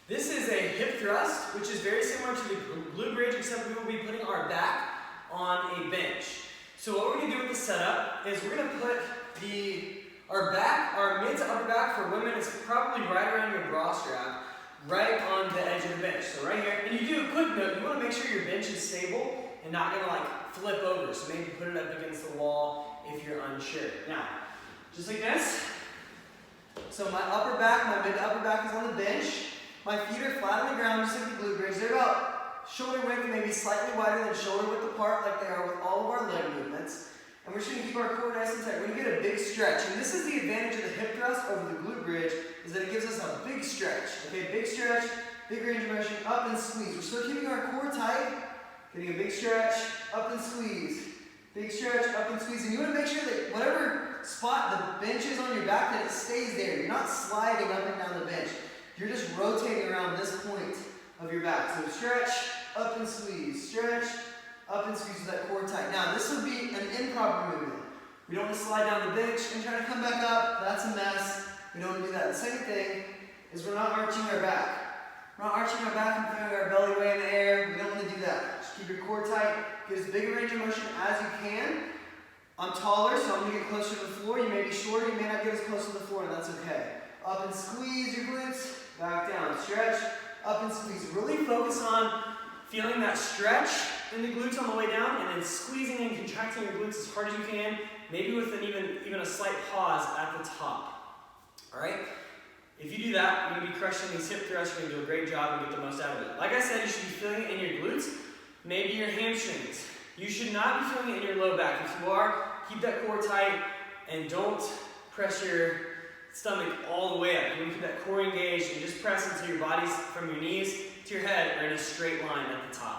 This is a hip thrust, which is very similar to the glute bridge, except we will be putting our back on a bench. So what we're going to do with the setup is we're going to put our mid to upper back for women is probably right around your bra strap, right on the edge of the bench. So right here, and you do a quick note, you want to make sure your bench is stable and not going to like flip over. So maybe put it up against the wall if you're unsure. Now, just like this. So my upper back, my mid to upper back is on the bench. My feet are flat on the ground, just like the glute bridge. They're about shoulder width, maybe slightly wider than shoulder width apart, like they are with all of our leg movements. And we're just going to keep our core nice and tight. We're going to get a big stretch. And this is the advantage of the hip thrust over the glute bridge, is that it gives us a big stretch. Okay, big stretch, big range of motion, up and squeeze. We're still keeping our core tight, getting a big stretch, up and squeeze. Big stretch, up and squeeze. And you want to make sure that whatever spot the bench is on your back, that it stays there. You're not sliding up and down the bench. You're just rotating around this point of your back. So stretch, up and squeeze. Stretch, up and squeeze with that core tight. Now this would be an improper movement. We don't want to slide down the bench and try to come back up. That's a mess. We don't want to do that. The second thing is we're not arching our back. We're not arching our back and throwing our belly way in the air. We don't want to do that. Just keep your core tight. Get as big a range of motion as you can. I'm taller, so I'm going to get closer to the floor. You may be shorter. You may not get as close to the floor, and that's okay. Up and squeeze your glutes. Back down. Stretch. Up and squeeze. Really focus on feeling that stretch in the glutes on the way down, and then squeezing and contracting your glutes as hard as you can, maybe with even a slight pause at the top. All right? If you do that, you're going to be crushing these hip thrusts. You're going to do a great job and get the most out of it. Like I said, you should be feeling it in your glutes, maybe your hamstrings. You should not be feeling it in your low back. If you are, keep that core tight and don't press your stomach all the way up. You want to keep that core engaged and just press until your body's from your knees to your head are in a straight line at the top.